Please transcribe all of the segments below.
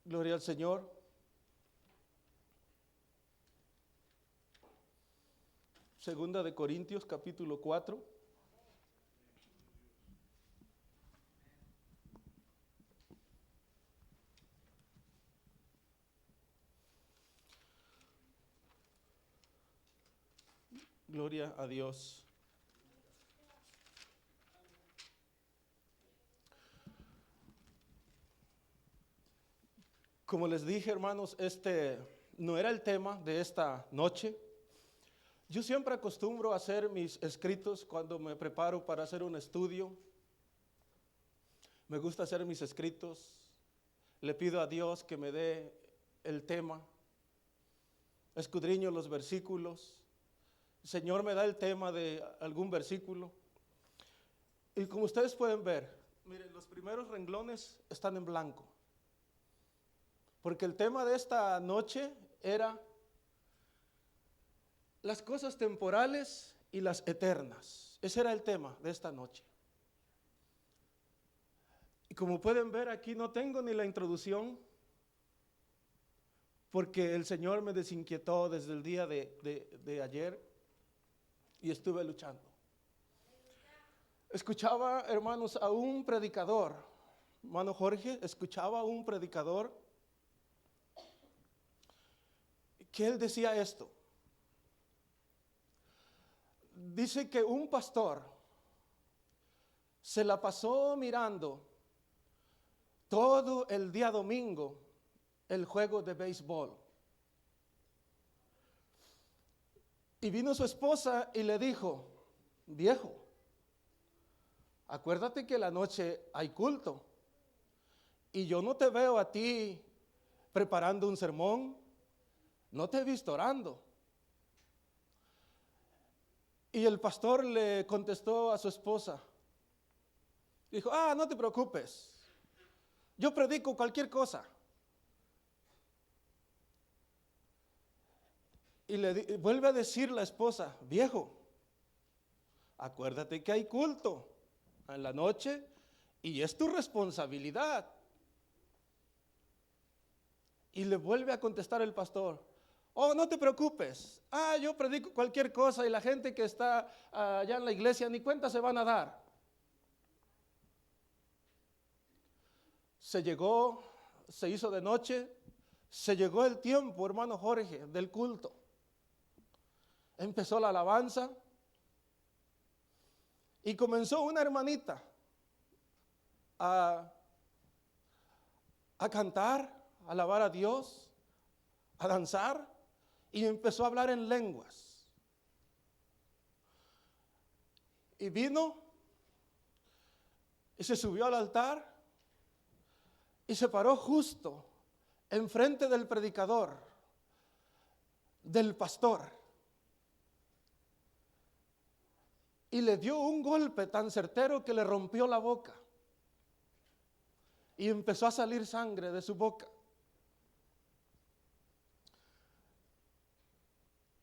Gloria al Señor. Segunda de Corintios, capítulo 4. Gloria a Dios. Como les dije, hermanos, este no era el tema de esta noche. Yo siempre acostumbro a hacer mis escritos cuando me preparo para hacer un estudio. Me gusta hacer mis escritos. Le pido a Dios que me dé el tema. Escudriño los versículos. El Señor me da el tema de algún versículo. Y como ustedes pueden ver, miren, los primeros renglones están en blanco. Porque el tema de esta noche era las cosas temporales y las eternas. Ese era el tema de esta noche. Y como pueden ver, aquí no tengo ni la introducción, porque el Señor me desinquietó desde el día de ayer y estuve luchando. Escuchaba, hermanos, a un predicador, hermano Jorge, escuchaba a un predicador que él decía esto. Dice que un pastor se la pasó mirando todo el día domingo el juego de béisbol. Y vino su esposa y le dijo: viejo, acuérdate que la noche hay culto y yo no te veo a ti preparando un sermón, no te he visto orando. Y el pastor le contestó a su esposa, dijo: no te preocupes, yo predico cualquier cosa. Y vuelve a decir la esposa: viejo, acuérdate que hay culto en la noche y es tu responsabilidad. Y le vuelve a contestar el pastor: no te preocupes, yo predico cualquier cosa y la gente que está allá en la iglesia ni cuenta se van a dar. Se hizo de noche, se llegó el tiempo, hermano Jorge, del culto. Empezó la alabanza y comenzó una hermanita a cantar, a alabar a Dios, a danzar, y empezó a hablar en lenguas. Y vino y se subió al altar y se paró justo enfrente del predicador, del pastor. Y le dio un golpe tan certero que le rompió la boca. Y empezó a salir sangre de su boca.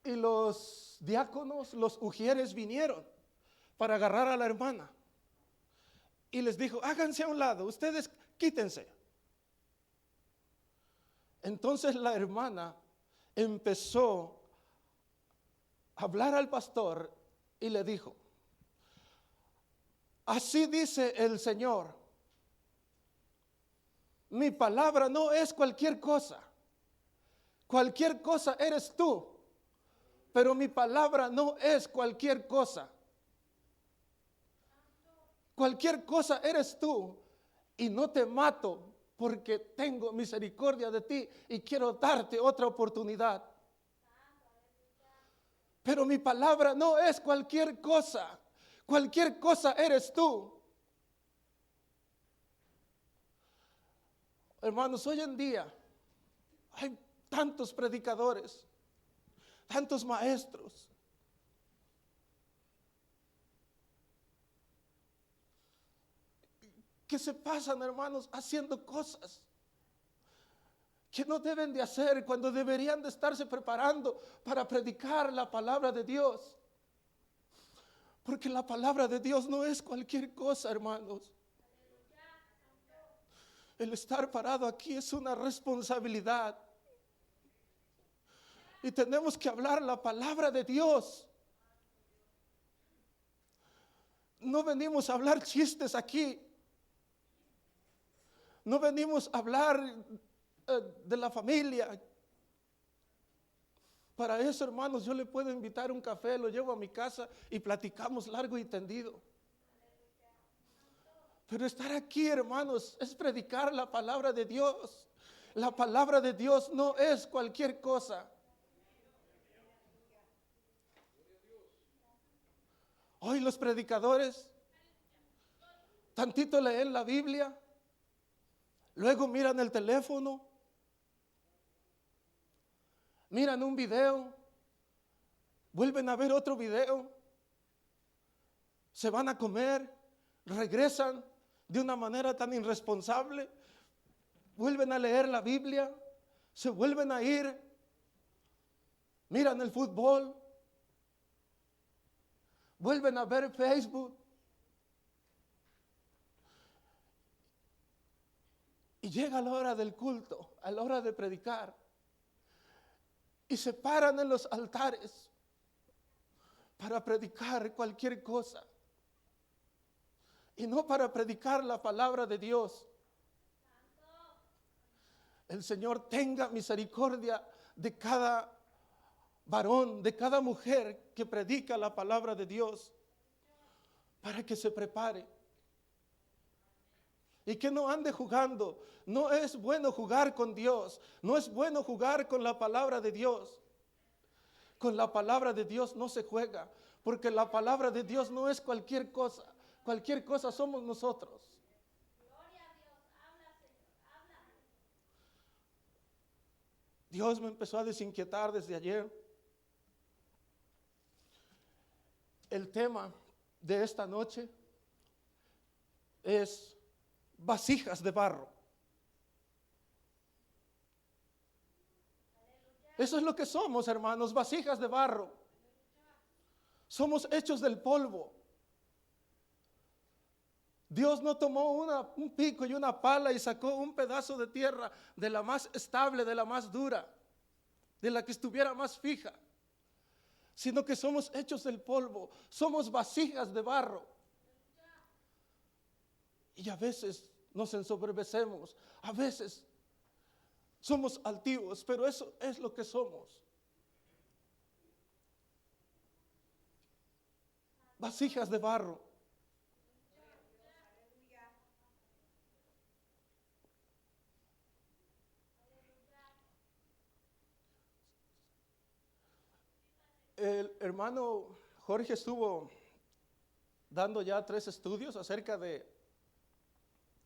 Y los diáconos, los ujieres vinieron para agarrar a la hermana. Y les dijo: háganse a un lado, ustedes quítense. Entonces la hermana empezó a hablar al pastor y le dijo: así dice el Señor, mi palabra no es cualquier cosa. Cualquier cosa eres tú, pero mi palabra no es cualquier cosa. Cualquier cosa eres tú y no te mato porque tengo misericordia de ti y quiero darte otra oportunidad. Pero mi palabra no es cualquier cosa. Cualquier cosa eres tú. Hermanos, hoy en día hay tantos predicadores, tantos maestros, que se pasan, hermanos, haciendo cosas que no deben de hacer cuando deberían de estarse preparando para predicar la palabra de Dios. Porque la palabra de Dios no es cualquier cosa, hermanos. El estar parado aquí es una responsabilidad. Y tenemos que hablar la palabra de Dios. No venimos a hablar chistes aquí. No venimos a hablar de la familia. Para eso, hermanos, yo le puedo invitar un café, lo llevo a mi casa y platicamos largo y tendido. Pero estar aquí, hermanos, es predicar la palabra de Dios. La palabra de Dios no es cualquier cosa. Hoy los predicadores tantito leen la Biblia, luego miran el teléfono, miran un video, vuelven a ver otro video, se van a comer, regresan de una manera tan irresponsable, vuelven a leer la Biblia, se vuelven a ir, miran el fútbol, vuelven a ver Facebook. Y llega la hora del culto, a la hora de predicar, y se paran en los altares para predicar cualquier cosa. Y no para predicar la palabra de Dios. El Señor tenga misericordia de cada varón, de cada mujer que predica la palabra de Dios, para que se prepare. Y que no ande jugando. No es bueno jugar con Dios. No es bueno jugar con la palabra de Dios. Con la palabra de Dios no se juega, porque la palabra de Dios no es cualquier cosa. Cualquier cosa somos nosotros. Gloria a Dios, habla, Señor, habla. Dios me empezó a desinquietar desde ayer. El tema de esta noche es vasijas de barro. Eso es lo que somos, hermanos, vasijas de barro. Somos hechos del polvo. Dios no tomó un pico y una pala y sacó un pedazo de tierra de la más estable, de la más dura, de la que estuviera más fija, sino que somos hechos del polvo, somos vasijas de barro. Y a veces nos ensoberbecemos, a veces somos altivos, pero eso es lo que somos. Vasijas de barro. El hermano Jorge estuvo dando ya 3 estudios acerca de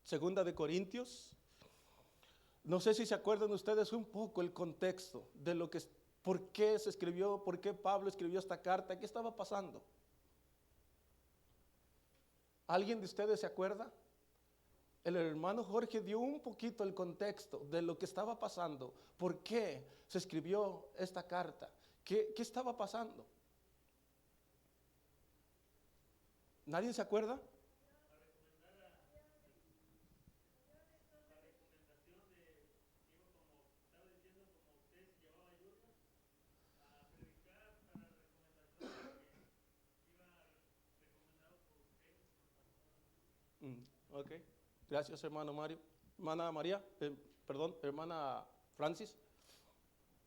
Segunda de Corintios. No sé si se acuerdan ustedes un poco el contexto de lo que, por qué se escribió, por qué Pablo escribió esta carta, qué estaba pasando. ¿Alguien de ustedes se acuerda? El hermano Jorge dio un poquito el contexto de lo que estaba pasando, por qué se escribió esta carta, qué estaba pasando. ¿Nadie se acuerda? Ok, gracias hermano Mario. Hermana María, perdón, hermana Francis.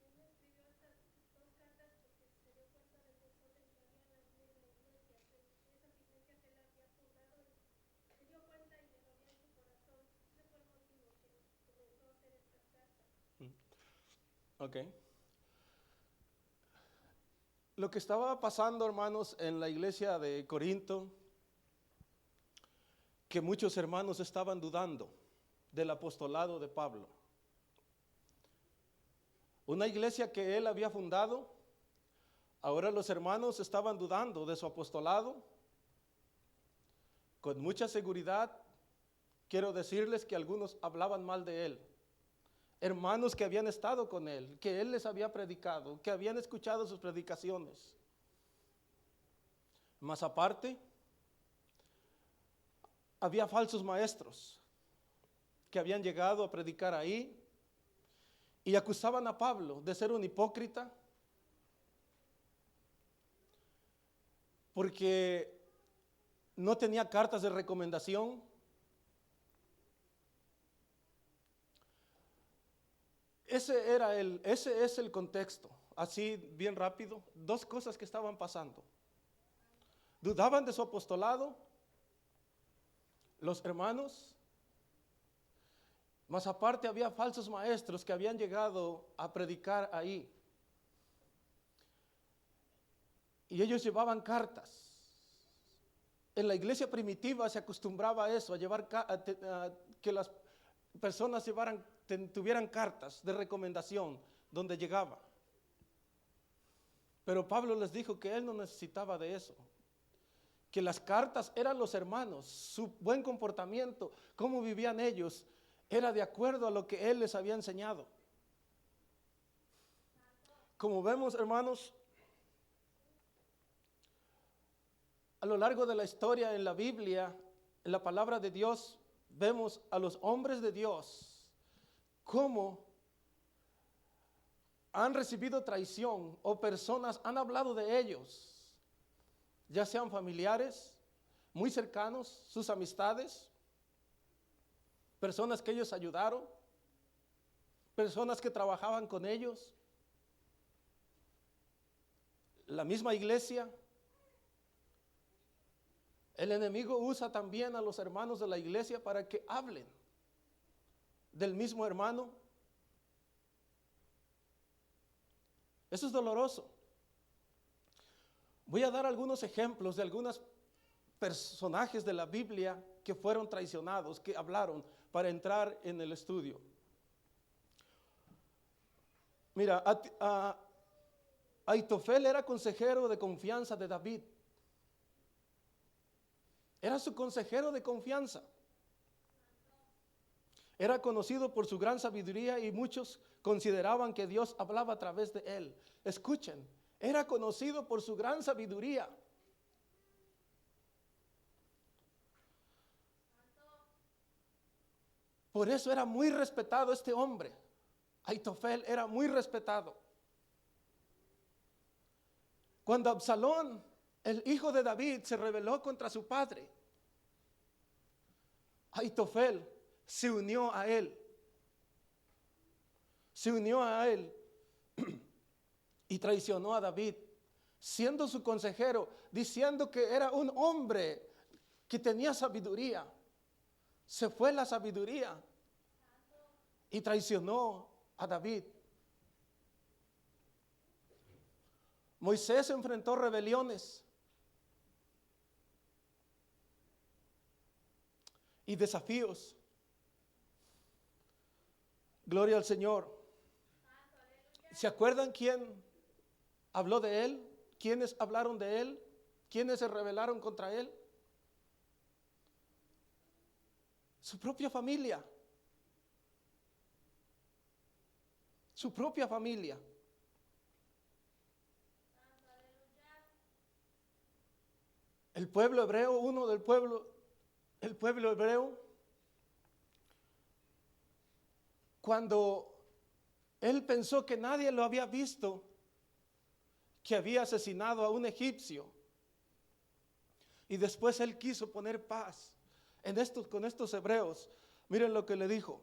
Él me escribió estas 2 cartas porque se dio cuenta del desorden que había en las iglesias, esas iglesias que él había fundado, y se dio cuenta y le dolía en su corazón. Ese fue el motivo que comenzó a hacer estas cartas. Ok. Lo que estaba pasando, hermanos, en la iglesia de Corinto, que muchos hermanos estaban dudando del apostolado de Pablo. Una iglesia que él había fundado, ahora los hermanos estaban dudando de su apostolado. Con mucha seguridad, quiero decirles que algunos hablaban mal de él. Hermanos que habían estado con él, que él les había predicado, que habían escuchado sus predicaciones. Más aparte, había falsos maestros que habían llegado a predicar ahí y acusaban a Pablo de ser un hipócrita porque no tenía cartas de recomendación. Ese es el contexto, así bien rápido. Dos cosas que estaban pasando. Dudaban de su apostolado los hermanos, más aparte había falsos maestros que habían llegado a predicar ahí. Y ellos llevaban cartas. En la iglesia primitiva se acostumbraba a eso, a llevar que las personas tuvieran cartas de recomendación donde llegaba. Pero Pablo les dijo que él no necesitaba de eso, que las cartas eran los hermanos, su buen comportamiento, cómo vivían ellos, era de acuerdo a lo que él les había enseñado. Como vemos, hermanos, a lo largo de la historia en la Biblia, en la palabra de Dios, vemos a los hombres de Dios cómo han recibido traición o personas han hablado de ellos, ya sean familiares, muy cercanos, sus amistades, personas que ellos ayudaron, personas que trabajaban con ellos, la misma iglesia. El enemigo usa también a los hermanos de la iglesia para que hablen del mismo hermano. Eso es doloroso. Voy a dar algunos ejemplos de algunos personajes de la Biblia que fueron traicionados, que hablaron para entrar en el estudio. Mira, Aitofel era consejero de confianza de David. Era su consejero de confianza. Era conocido por su gran sabiduría y muchos consideraban que Dios hablaba a través de él. Escuchen, era conocido por su gran sabiduría. Por eso era muy respetado este hombre. Aitofel era muy respetado. Cuando Absalón, el hijo de David, se rebeló contra su padre, Aitofel se unió a él. Se unió a él y traicionó a David, siendo su consejero, diciendo que era un hombre que tenía sabiduría. Se fue la sabiduría y traicionó a David. Moisés enfrentó rebeliones y desafíos. Gloria al Señor. ¿Se acuerdan quién habló de él? ¿Quiénes hablaron de él? ¿Quiénes se rebelaron contra él? Su propia familia. Su propia familia. El pueblo hebreo, el pueblo hebreo, cuando él pensó que nadie lo había visto, que había asesinado a un egipcio, y después él quiso poner paz con estos hebreos. Miren lo que le dijo: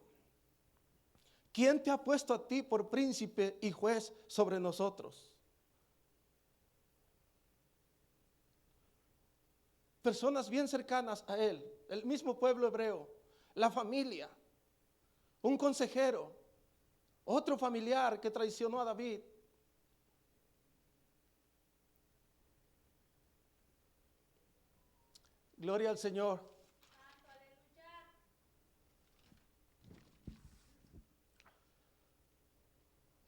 ¿quién te ha puesto a ti por príncipe y juez sobre nosotros? Personas bien cercanas a él, el mismo pueblo hebreo, la familia, un consejero, otro familiar que traicionó a David. Gloria al Señor.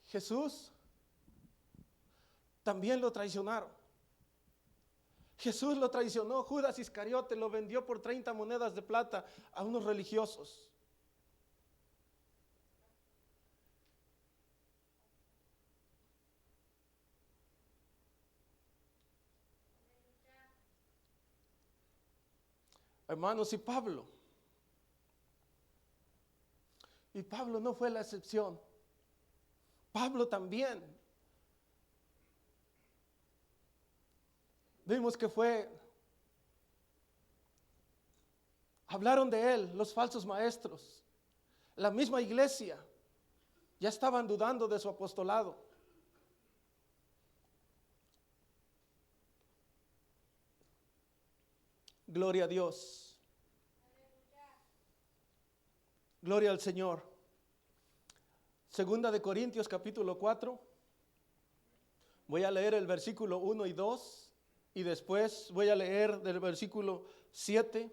Jesús también lo traicionaron. Jesús lo traicionó. Judas Iscariote lo vendió por 30 monedas de plata a unos religiosos. Hermanos, y Pablo Y Pablo no fue la excepción. Pablo también. Vimos que hablaron de él los falsos maestros. La misma iglesia ya estaban dudando de su apostolado. Gloria a Dios. Gloria al Señor. Segunda de Corintios capítulo 4. Voy a leer el versículo 1 y 2 y después voy a leer del versículo 7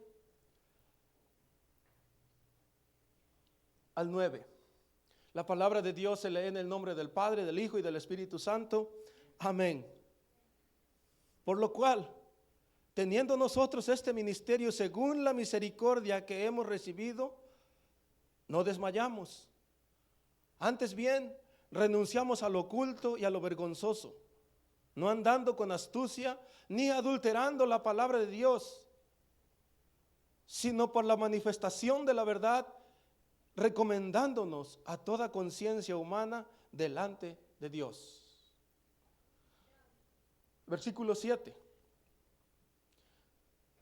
al 9. La palabra de Dios se lee en el nombre del Padre, del Hijo y del Espíritu Santo. Amén. Por lo cual, teniendo nosotros este ministerio según la misericordia que hemos recibido, no desmayamos. Antes bien, renunciamos a lo oculto y a lo vergonzoso, no andando con astucia ni adulterando la palabra de Dios, sino por la manifestación de la verdad, recomendándonos a toda conciencia humana delante de Dios. Versículo 7.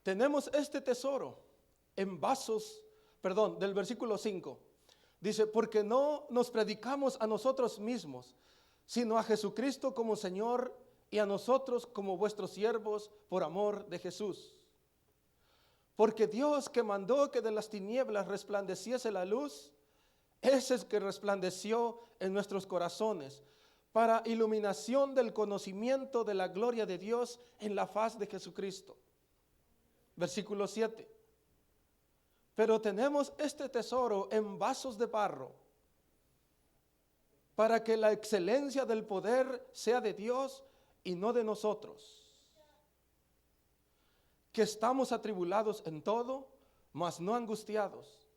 Tenemos este tesoro en vasos, del versículo 5. Dice, porque no nos predicamos a nosotros mismos, sino a Jesucristo como Señor y a nosotros como vuestros siervos por amor de Jesús. Porque Dios que mandó que de las tinieblas resplandeciese la luz, ese es que resplandeció en nuestros corazones para iluminación del conocimiento de la gloria de Dios en la faz de Jesucristo. Versículo 7. Pero tenemos este tesoro en vasos de barro, para que la excelencia del poder sea de Dios y no de nosotros, que estamos atribulados en todo, mas no angustiados,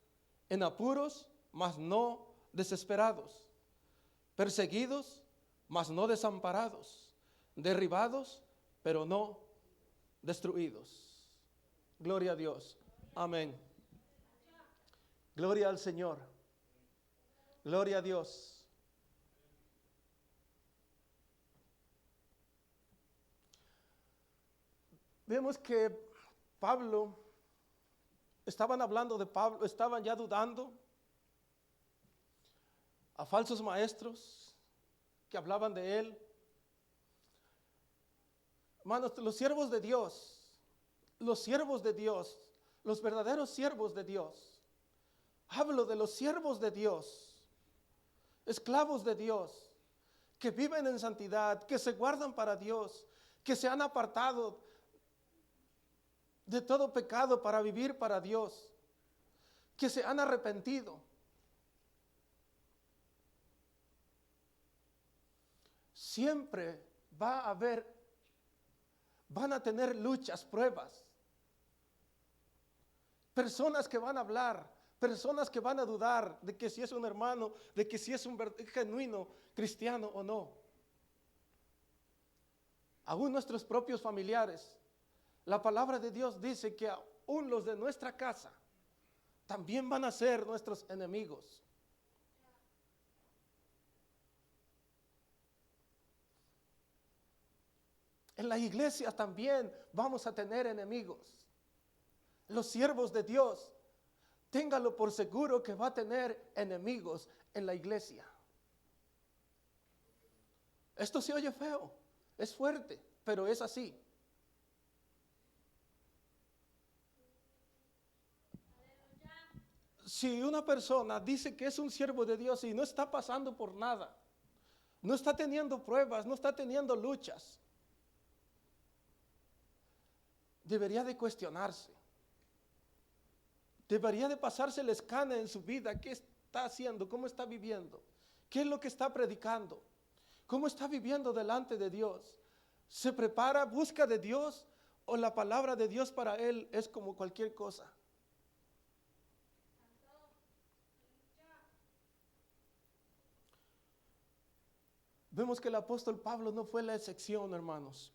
en apuros, mas no desesperados, perseguidos, mas no desamparados, derribados, pero no destruidos. Gloria a Dios. Amén. Gloria al Señor. Gloria a Dios. Vemos que Pablo, estaban hablando de Pablo, estaban ya dudando a falsos maestros que hablaban de él. Hermanos, los siervos de Dios, los verdaderos siervos de Dios, hablo de los siervos de Dios, esclavos de Dios, que viven en santidad, que se guardan para Dios, que se han apartado de todo pecado para vivir para Dios, que se han arrepentido. Siempre van a tener luchas, pruebas, personas que van a hablar, personas que van a dudar de que si es un hermano, de que si es un genuino cristiano o no. Aún nuestros propios familiares. La palabra de Dios dice que aún los de nuestra casa también van a ser nuestros enemigos. En la iglesia también vamos a tener enemigos. Los siervos de Dios, téngalo por seguro que va a tener enemigos en la iglesia. Esto se oye feo, es fuerte, pero es así. Si una persona dice que es un siervo de Dios y no está pasando por nada, no está teniendo pruebas, no está teniendo luchas, debería de cuestionarse. Debería de pasarse el escáner en su vida. ¿Qué está haciendo? ¿Cómo está viviendo? ¿Qué es lo que está predicando? ¿Cómo está viviendo delante de Dios? ¿Se prepara, busca de Dios o la palabra de Dios para él es como cualquier cosa? Vemos que el apóstol Pablo no fue la excepción, hermanos.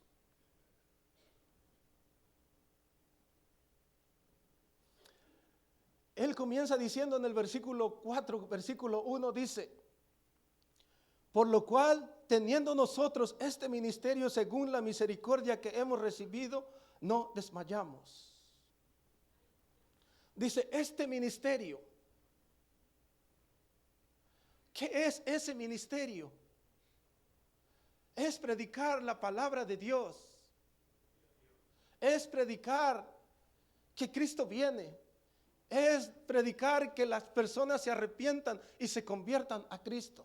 Él Él comienza diciendo en el versículo 4, versículo 1, dice: por lo cual, teniendo nosotros este ministerio según la misericordia que hemos recibido, no desmayamos. Dice, este ministerio. ¿Qué es ese ministerio? Es predicar la palabra de Dios. Es predicar que Cristo viene. Es predicar que las personas se arrepientan y se conviertan a Cristo.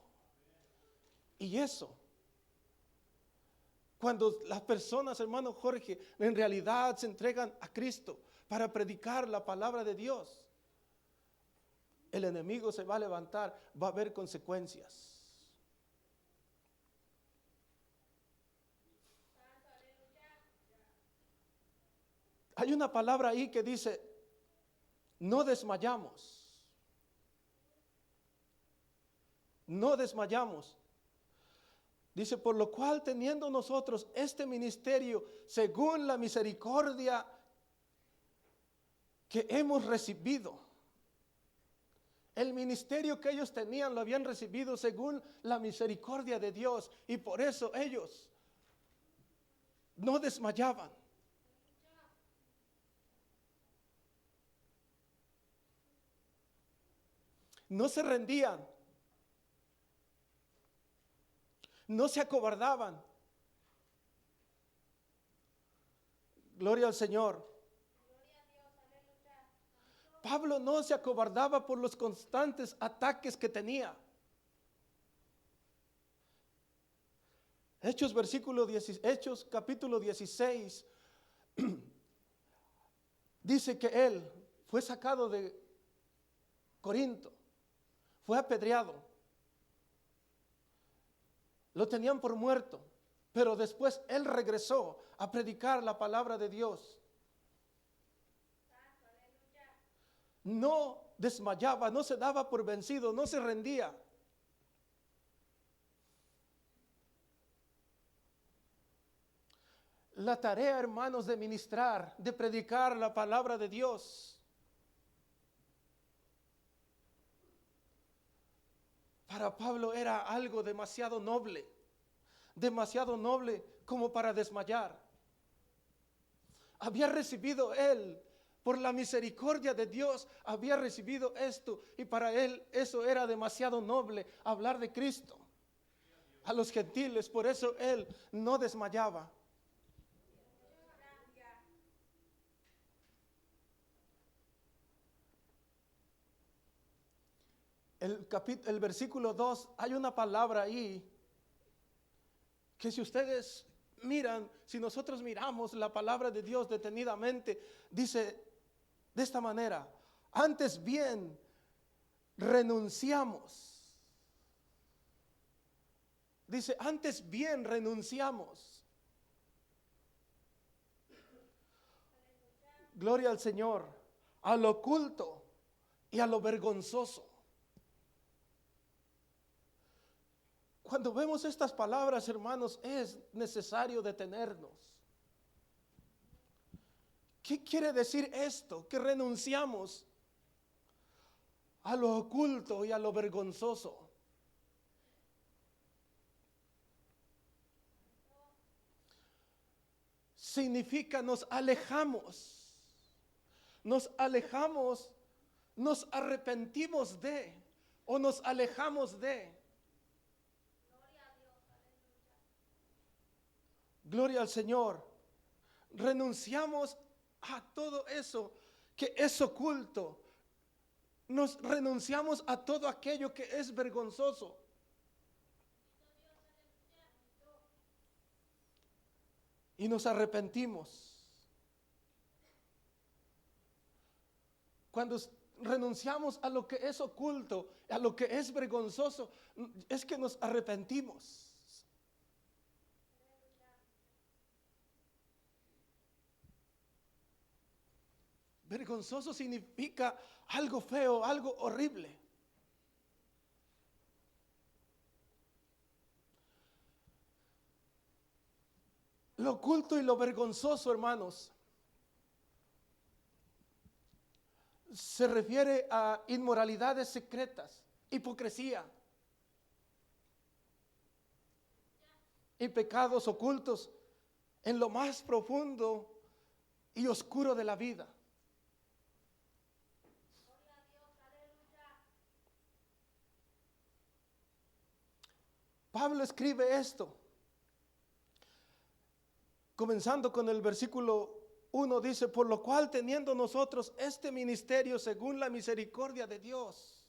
Y eso, cuando las personas, hermano Jorge, en realidad se entregan a Cristo para predicar la palabra de Dios, el enemigo se va a levantar, va a haber consecuencias. Hay una palabra ahí que dice, no desmayamos. No desmayamos. Dice, por lo cual teniendo nosotros este ministerio según la misericordia que hemos recibido. El ministerio que ellos tenían lo habían recibido según la misericordia de Dios. Y por eso ellos no desmayaban. No se rendían. No se acobardaban. Gloria al Señor. Pablo no se acobardaba por los constantes ataques que tenía. Hechos capítulo 16 dice que él fue sacado de Corinto, fue apedreado. Lo tenían por muerto, pero después él regresó a predicar la palabra de Dios. No desmayaba, no se daba por vencido, no se rendía. La tarea, hermanos, de ministrar, de predicar la palabra de Dios, para Pablo era algo demasiado noble como para desmayar. Había recibido él, por la misericordia de Dios, había recibido esto, y para él eso era demasiado noble, hablar de Cristo a los gentiles. Por eso él no desmayaba. El versículo 2, hay una palabra ahí que si ustedes miran, si nosotros miramos la palabra de Dios detenidamente, dice de esta manera: antes bien renunciamos. Dice, antes bien renunciamos. Gloria al Señor, a lo oculto y a lo vergonzoso. Cuando vemos estas palabras, hermanos, es necesario detenernos. ¿Qué quiere decir esto? Que renunciamos a lo oculto y a lo vergonzoso. Significa nos alejamos, nos arrepentimos de, o nos alejamos de. Gloria al Señor. Renunciamos a todo eso que es oculto. Nos renunciamos a todo aquello que es vergonzoso. Y nos arrepentimos. Cuando renunciamos a lo que es oculto, a lo que es vergonzoso, es que nos arrepentimos. Vergonzoso significa algo feo, algo horrible. Lo oculto y lo vergonzoso, hermanos. se refiere a inmoralidades secretas, hipocresía y pecados ocultos en lo más profundo y oscuro de la vida. Pablo escribe esto, comenzando con el versículo 1, dice: por lo cual, teniendo nosotros este ministerio según la misericordia de Dios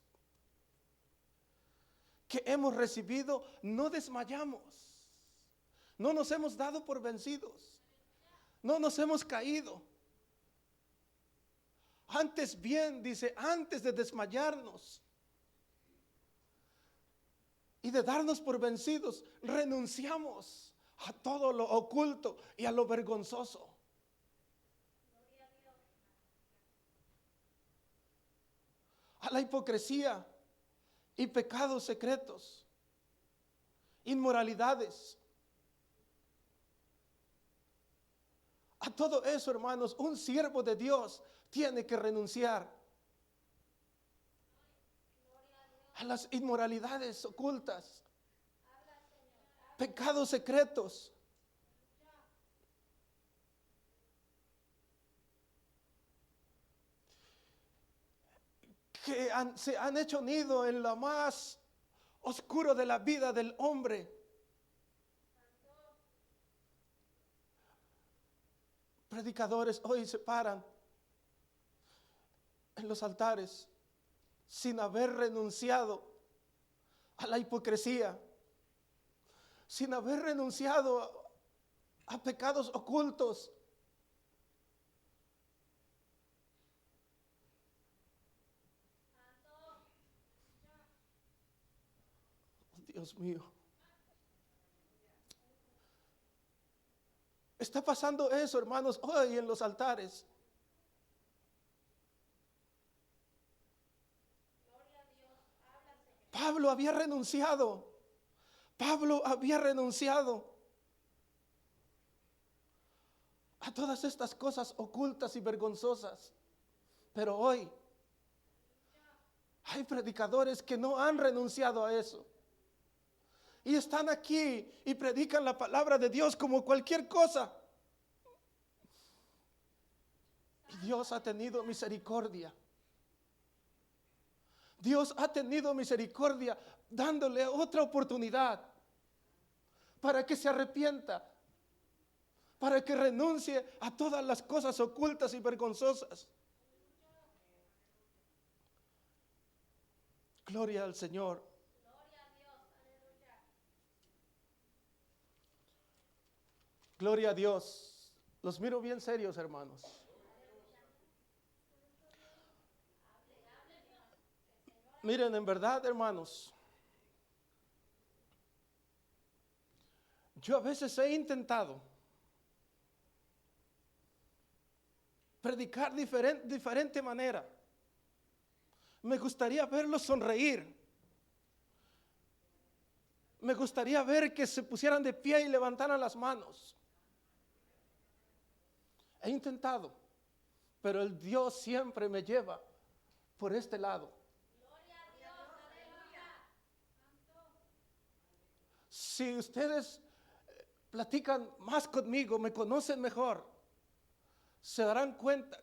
que hemos recibido, no desmayamos, no nos hemos dado por vencidos, no nos hemos caído. Antes bien, dice, antes de desmayarnos y de darnos por vencidos, renunciamos a todo lo oculto y a lo vergonzoso. A la hipocresía y pecados secretos, inmoralidades. A todo eso, hermanos, un siervo de Dios tiene que renunciar. A las inmoralidades ocultas, pecados secretos. Que se han hecho nido en lo más oscuro de la vida del hombre. Predicadores hoy se paran en los altares sin haber renunciado a la hipocresía, sin haber renunciado a pecados ocultos. Dios mío. Está pasando eso, hermanos, hoy en los altares. Pablo había renunciado. Pablo había renunciado a todas estas cosas ocultas y vergonzosas. Pero hoy hay predicadores que no han renunciado a eso. Y están aquí y predican la palabra de Dios como cualquier cosa. Y Dios ha tenido misericordia. Dios ha tenido misericordia dándole otra oportunidad para que se arrepienta, para que renuncie a todas las cosas ocultas y vergonzosas. Gloria al Señor. Gloria a Dios. Los miro bien serios, hermanos. Miren, en verdad, hermanos, yo a veces he intentado predicar diferente manera. Me gustaría verlos sonreír. Me gustaría ver que se pusieran de pie y levantaran las manos. He intentado, pero el Dios siempre me lleva por este lado. Si ustedes platican más conmigo, me conocen mejor, se darán cuenta,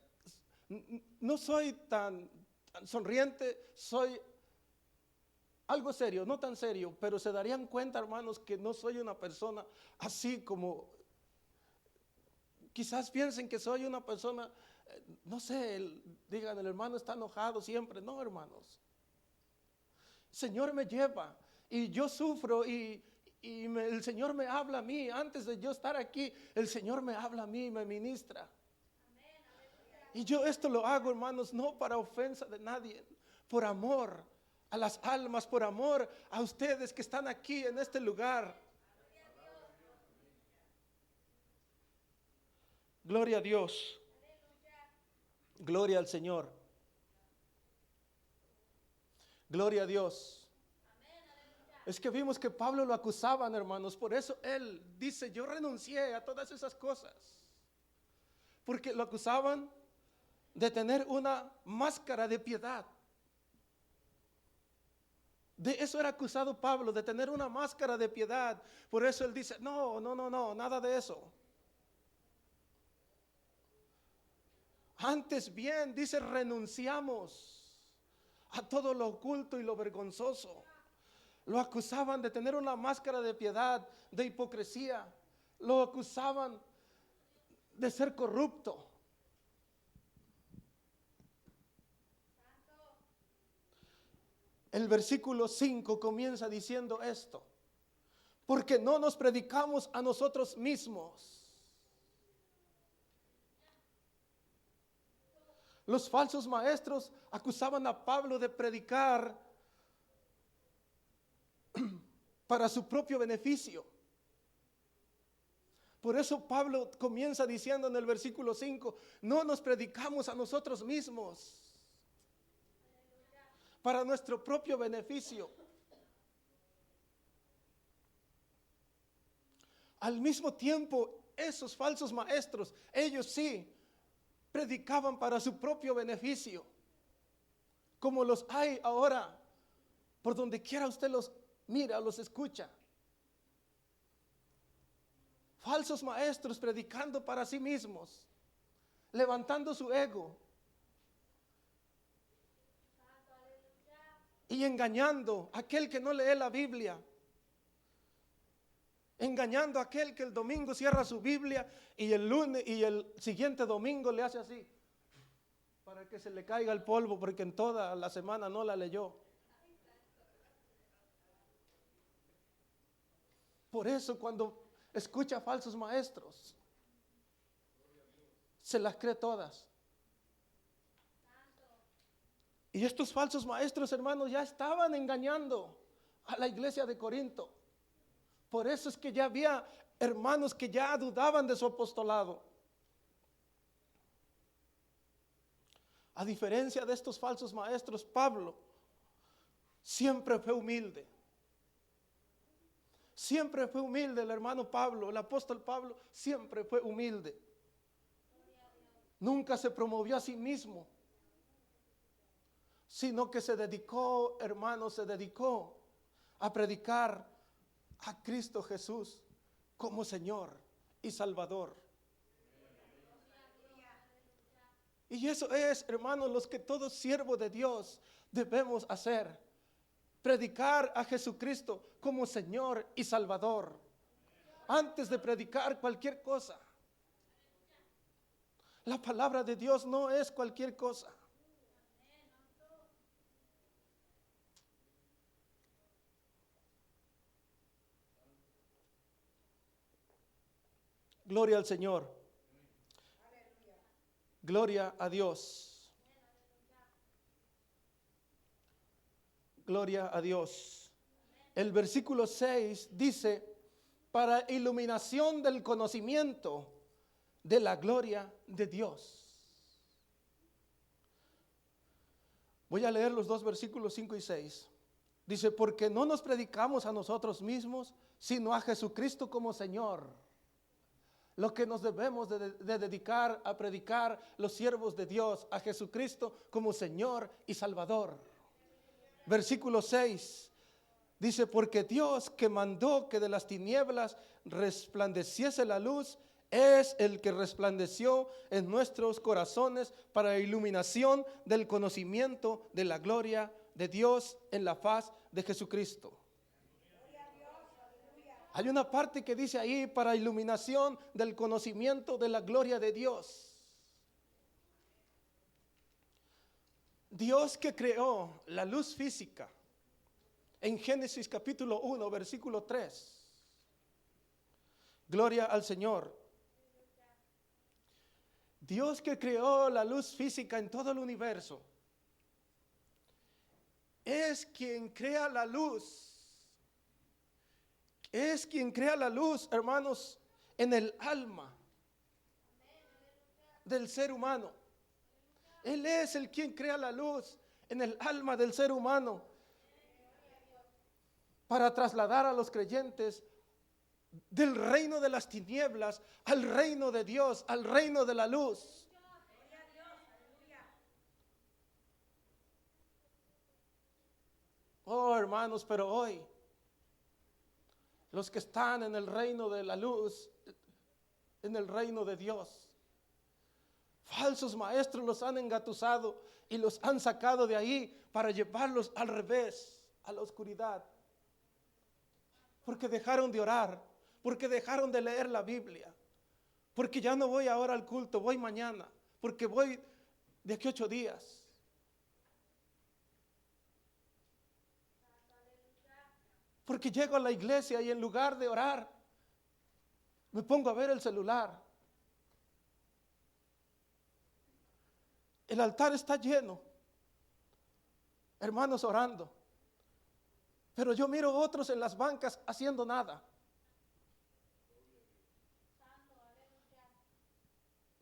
no soy tan sonriente, soy algo serio, no tan serio, pero se darían cuenta, hermanos, que no soy una persona así como, quizás piensen que soy una persona, no sé, digan, el hermano está enojado siempre. No, hermanos. El Señor me lleva y yo sufro y el Señor me habla a mí. Antes de yo estar aquí, el Señor me habla a mí, me ministra. Y yo esto lo hago, hermanos, no para ofensa de nadie, por amor a las almas, por amor a ustedes que están aquí en este lugar. Gloria a Dios. Gloria al Señor. Gloria a Dios. Es que vimos que Pablo lo acusaban, hermanos. Por eso él dice, yo renuncié a todas esas cosas. Porque lo acusaban de tener una máscara de piedad. De eso era acusado Pablo, de tener una máscara de piedad. Por eso él dice, no, nada de eso. Antes bien, dice, renunciamos a todo lo oculto y lo vergonzoso. Lo acusaban de tener una máscara de piedad, de hipocresía. Lo acusaban de ser corrupto. El versículo 5 comienza diciendo esto: porque no nos predicamos a nosotros mismos. Los falsos maestros acusaban a Pablo de predicar para su propio beneficio. Por eso Pablo comienza diciendo en el versículo 5, no nos predicamos a nosotros mismos para nuestro propio beneficio. Al mismo tiempo, esos falsos maestros, ellos sí predicaban para su propio beneficio, como los hay ahora, por donde quiera usted los mira, los escucha. Falsos maestros predicando para sí mismos, levantando su ego y engañando a aquel que no lee la Biblia, engañando a aquel que el domingo cierra su Biblia y el lunes y el siguiente domingo le hace así para que se le caiga el polvo porque en toda la semana no la leyó. Por eso cuando escucha falsos maestros, se las cree todas. Y estos falsos maestros, hermanos, ya estaban engañando a la iglesia de Corinto. Por eso es que ya había hermanos que ya dudaban de su apostolado. A diferencia de estos falsos maestros, Pablo siempre fue humilde. Siempre fue humilde el hermano Pablo, el apóstol Pablo siempre fue humilde. Nunca se promovió a sí mismo, sino que se dedicó, hermano, se dedicó a predicar a Cristo Jesús como Señor y Salvador. Y eso es, hermanos, los que todo siervo de Dios debemos hacer. Predicar a Jesucristo como Señor y Salvador. Antes de predicar cualquier cosa. La palabra de Dios no es cualquier cosa. Gloria al Señor. Gloria a Dios. Gloria a Dios. El versículo 6 dice, para iluminación del conocimiento de la gloria de Dios. Voy a leer los dos versículos 5 y 6. Dice, porque no nos predicamos a nosotros mismos, sino a Jesucristo como Señor. Lo que nos debemos de dedicar a predicar los siervos de Dios, a Jesucristo como Señor y Salvador. Versículo 6 dice, porque Dios que mandó que de las tinieblas resplandeciese la luz, es el que resplandeció en nuestros corazones para iluminación del conocimiento de la gloria de Dios en la faz de Jesucristo. Hay una parte que dice ahí, para iluminación del conocimiento de la gloria de Dios. Dios que creó la luz física en Génesis capítulo 1 versículo 3. Gloria al Señor. Dios que creó la luz física en todo el universo es quien crea la luz. Es quien crea la luz, hermanos, en el alma del ser humano. Él es el quien crea la luz en el alma del ser humano para trasladar a los creyentes del reino de las tinieblas al reino de Dios, al reino de la luz. Oh, hermanos, pero hoy los que están en el reino de la luz, en el reino de Dios, falsos maestros los han engatusado y los han sacado de ahí para llevarlos al revés, a la oscuridad. Porque dejaron de orar, porque dejaron de leer la Biblia, porque ya no voy ahora al culto, voy mañana, porque voy de aquí 8 días. Porque llego a la iglesia y en lugar de orar, me pongo a ver el celular. El altar está lleno, hermanos orando, pero yo miro otros en las bancas haciendo nada,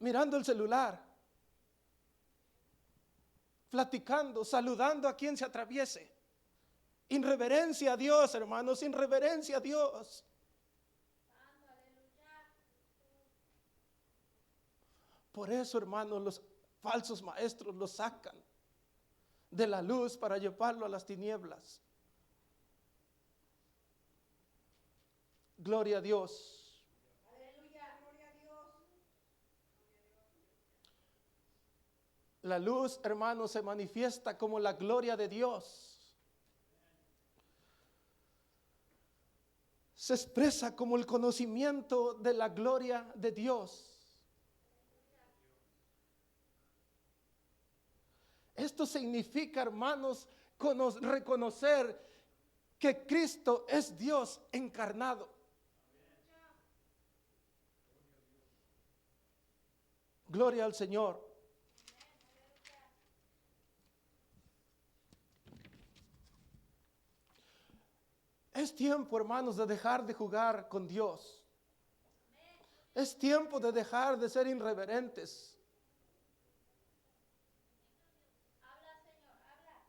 mirando el celular, platicando, saludando a quien se atraviese. Irreverencia a Dios, hermanos, irreverencia a Dios. Por eso, hermanos, los falsos maestros los sacan de la luz para llevarlo a las tinieblas. Gloria a Dios. Aleluya, gloria a Dios. La luz, hermanos, se manifiesta como la gloria de Dios. Se expresa como el conocimiento de la gloria de Dios. Esto significa, hermanos, reconocer que Cristo es Dios encarnado. Gloria al Señor. Es tiempo, hermanos, de dejar de jugar con Dios. Es tiempo de dejar de ser irreverentes. Habla, Señor, habla.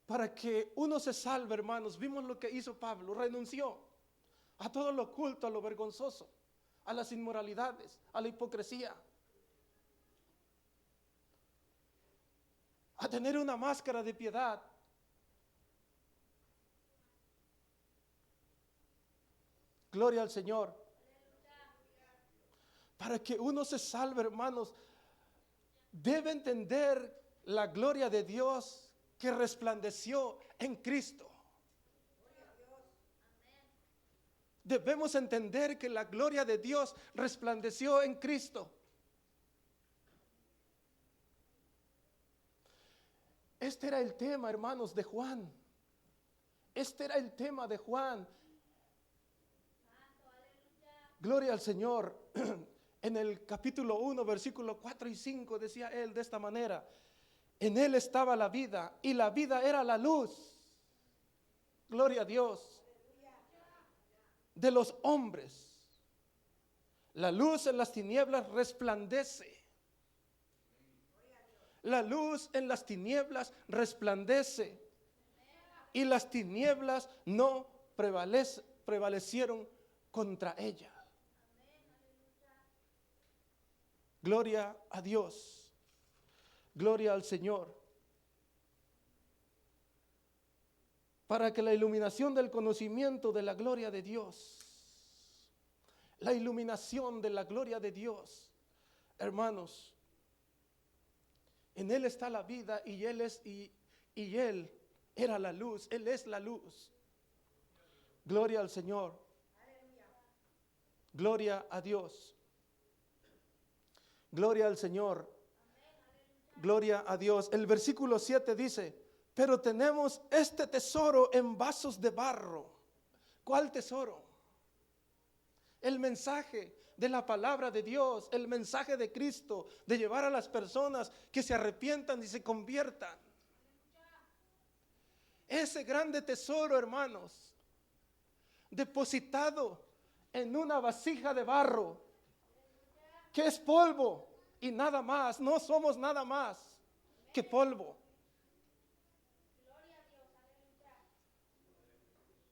Para que uno se salve, hermanos, vimos lo que hizo Pablo, renunció a todo lo oculto, a lo vergonzoso, a las inmoralidades, a la hipocresía, a tener una máscara de piedad. Gloria al Señor. Para que uno se salve, hermanos, debe entender la gloria de Dios que resplandeció en Cristo. Debemos entender que la gloria de Dios resplandeció en Cristo. Este era el tema, hermanos, de Juan. Este era el tema de Juan. Gloria al Señor. En el capítulo 1, versículo 4 y 5 decía él de esta manera: en él estaba la vida y la vida era la luz. Gloria a Dios. De los hombres. La luz en las tinieblas resplandece. La luz en las tinieblas resplandece. Y las tinieblas no prevalecieron contra ella. Gloria a Dios. Gloria al Señor. Para que la iluminación del conocimiento de la gloria de Dios, la iluminación de la gloria de Dios, hermanos, en Él está la vida y Él era la luz, Él es la luz. Gloria al Señor. Gloria a Dios. Gloria al Señor. Gloria a Dios. El versículo 7 dice: pero tenemos este tesoro en vasos de barro. ¿Cuál tesoro? El mensaje de la palabra de Dios, el mensaje de Cristo, de llevar a las personas que se arrepientan y se conviertan. Ese grande tesoro, hermanos, depositado en una vasija de barro, que es polvo y nada más. No somos nada más que polvo.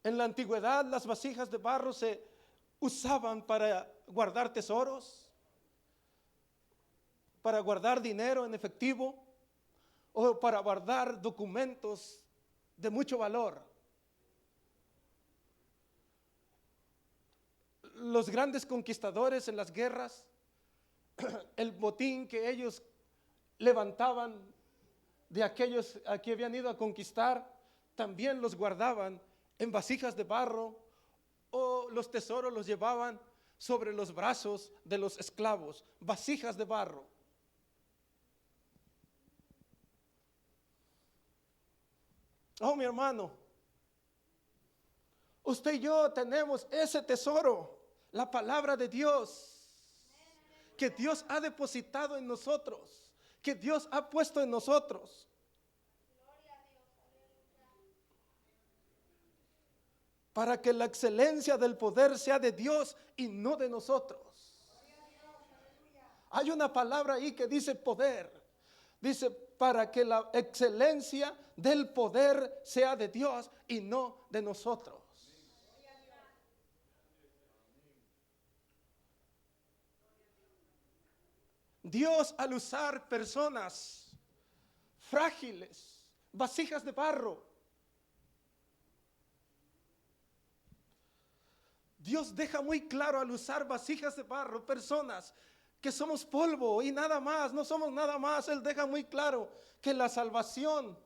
En la antigüedad las vasijas de barro se usaban para guardar tesoros. para guardar dinero en efectivo o para guardar documentos de mucho valor. Los grandes conquistadores en las guerras, el botín que ellos levantaban de aquellos a que habían ido a conquistar, también los guardaban en vasijas de barro, o los tesoros los llevaban sobre los brazos de los esclavos, vasijas de barro. Oh, mi hermano, usted y yo tenemos ese tesoro, la palabra de Dios, que Dios ha depositado en nosotros, que Dios ha puesto en nosotros. Para que la excelencia del poder sea de Dios y no de nosotros. Hay una palabra ahí que dice poder. Dice, para que la excelencia del poder sea de Dios y no de nosotros. Dios, al usar personas frágiles, vasijas de barro, Dios deja muy claro al usar vasijas de barro, personas que somos polvo y nada más, no somos nada más. Él deja muy claro que la salvación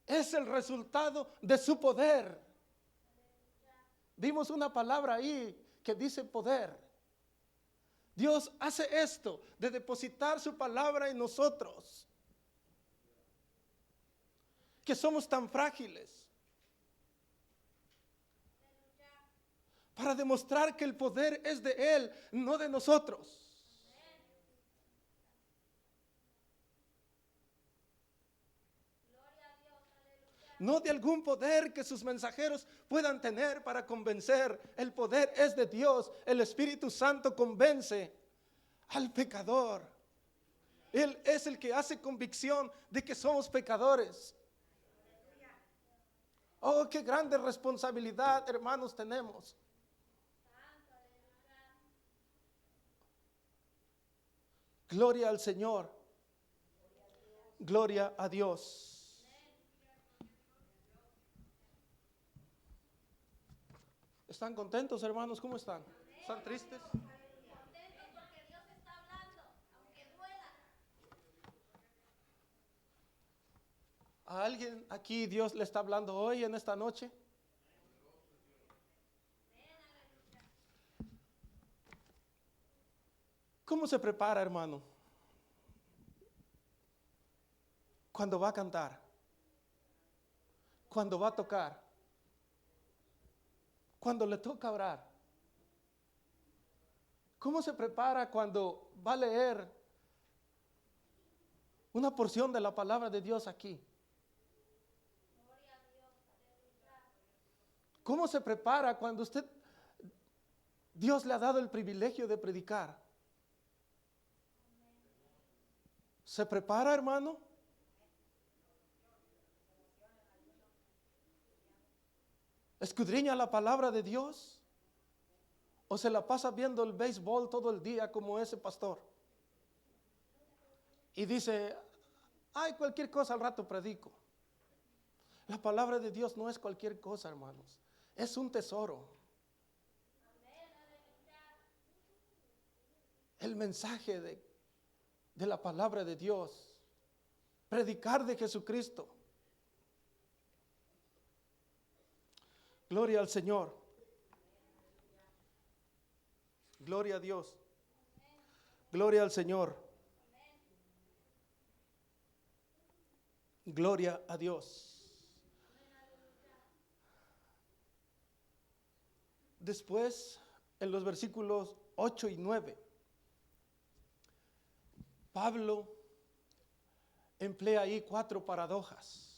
es el resultado de su poder. Vimos una palabra ahí que dice poder. Dios hace esto de depositar su palabra en nosotros, que somos tan frágiles, para demostrar que el poder es de Él, no de nosotros. No de algún poder que sus mensajeros puedan tener para convencer. El poder es de Dios. El Espíritu Santo convence al pecador. Él es el que hace convicción de que somos pecadores. Oh, qué grande responsabilidad, hermanos, tenemos. Gloria al Señor. Gloria a Dios. ¿Están contentos, hermanos? ¿Cómo están? ¿Están tristes? Contentos porque Dios está hablando, aunque duela. ¿A alguien aquí Dios le está hablando hoy, en esta noche? ¿Cómo se prepara, hermano? Cuando va a cantar, cuando va a tocar, cuando le toca orar. ¿Cómo se prepara cuando va a leer una porción de la palabra de Dios aquí? ¿Cómo se prepara cuando Dios le ha dado el privilegio de predicar? ¿Se prepara, hermano? ¿Escudriña la palabra de Dios? ¿O se la pasa viendo el béisbol todo el día como ese pastor? Y dice, ay, cualquier cosa al rato predico. La palabra de Dios no es cualquier cosa, hermanos. Es un tesoro. El mensaje de la palabra de Dios. Predicar de Jesucristo. Gloria al Señor. Gloria a Dios. Gloria al Señor. Gloria a Dios. Después, en los versículos 8 y 9, Pablo emplea ahí 4 paradojas.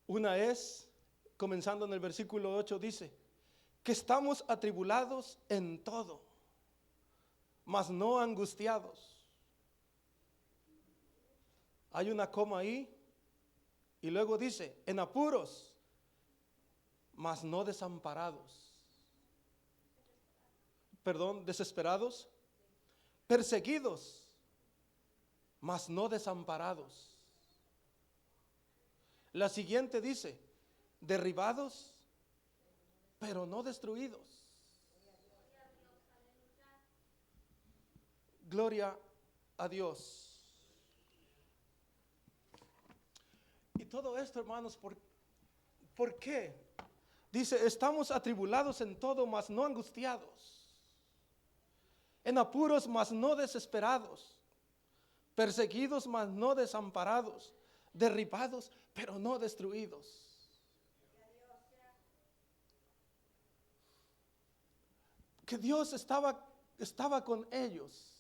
Una es, comenzando en el versículo 8, dice, que estamos atribulados en todo, mas no angustiados. Hay una coma ahí, y luego dice, en apuros, mas no desamparados. desesperados, perseguidos, mas no desamparados. La siguiente dice, derribados, pero no destruidos. Gloria a Dios. Y todo esto, hermanos, ¿por qué? Dice, estamos atribulados en todo, mas no angustiados. En apuros, mas no desesperados. Perseguidos, mas no desamparados. Derribados, pero no destruidos. Que Dios estaba con ellos.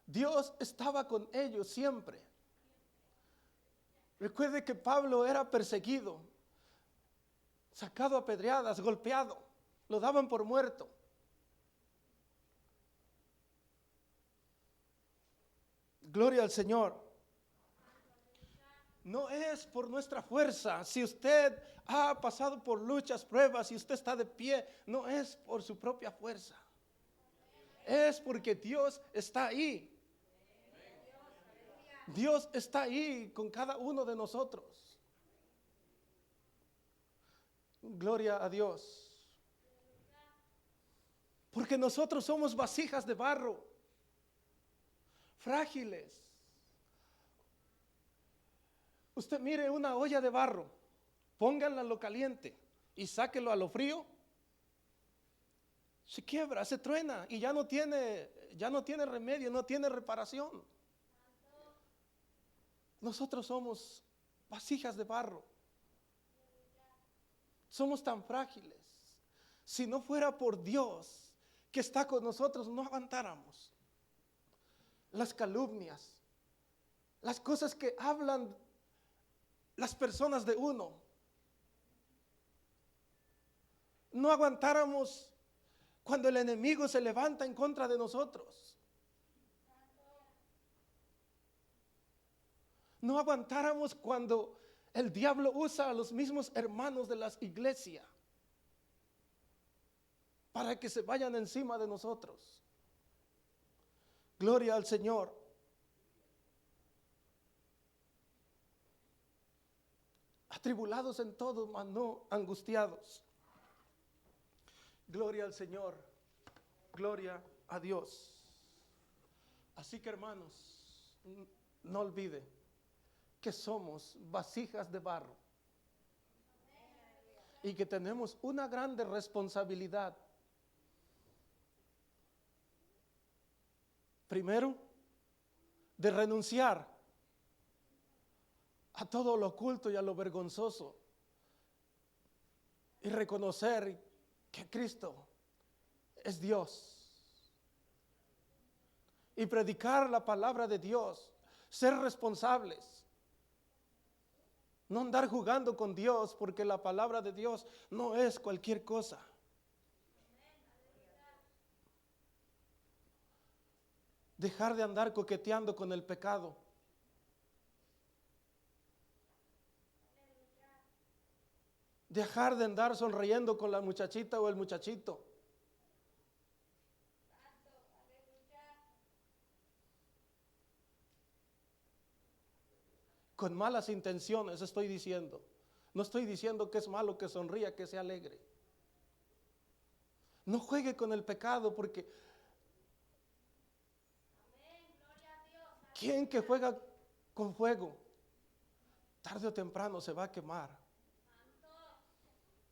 Dios estaba con ellos siempre. Recuerde que Pablo era perseguido, sacado a pedradas, golpeado, lo daban por muerto. Gloria al Señor. No es por nuestra fuerza. Si usted ha pasado por luchas, pruebas y usted está de pie, no es por su propia fuerza. Es porque Dios está ahí. Dios está ahí con cada uno de nosotros. Gloria a Dios. Porque nosotros somos vasijas de barro, frágiles. Usted mire una olla de barro, pónganla a lo caliente y sáquelo a lo frío. Se quiebra, se truena y ya no tiene remedio, no tiene reparación. Nosotros somos vasijas de barro. Somos tan frágiles. Si no fuera por Dios que está con nosotros, no aguantáramos. Las calumnias, las cosas que hablan las personas de uno. No aguantáramos cuando el enemigo se levanta en contra de nosotros. No aguantáramos cuando el diablo usa a los mismos hermanos de las iglesias para que se vayan encima de nosotros. Gloria al Señor. Atribulados en todo, mas no angustiados. Gloria al Señor. Gloria a Dios. Así que, hermanos, no olvide que somos vasijas de barro y que tenemos una grande responsabilidad. Primero, de renunciar a todo lo oculto y a lo vergonzoso y reconocer que Cristo es Dios y predicar la palabra de Dios, ser responsables. No andar jugando con Dios, porque la palabra de Dios no es cualquier cosa. Dejar de andar coqueteando con el pecado. Dejar de andar sonriendo con la muchachita o el muchachito. Con malas intenciones estoy diciendo. No estoy diciendo que es malo que sonría, que sea alegre. No juegue con el pecado, porque ¿quién que juega con fuego, tarde o temprano se va a quemar?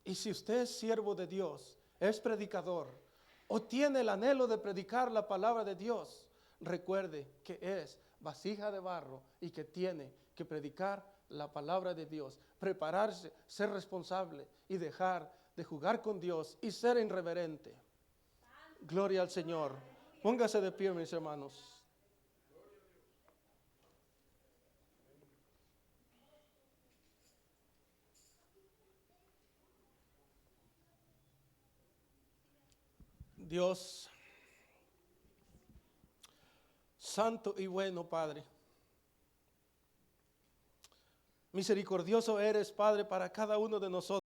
Y si usted es siervo de Dios, es predicador o tiene el anhelo de predicar la palabra de Dios, recuerde que es vasija de barro y que tiene que predicar la palabra de Dios, prepararse, ser responsable y dejar de jugar con Dios y ser irreverente. Gloria al Señor. Póngase de pie, mis hermanos. Dios, santo y bueno Padre, misericordioso eres, Padre, para cada uno de nosotros.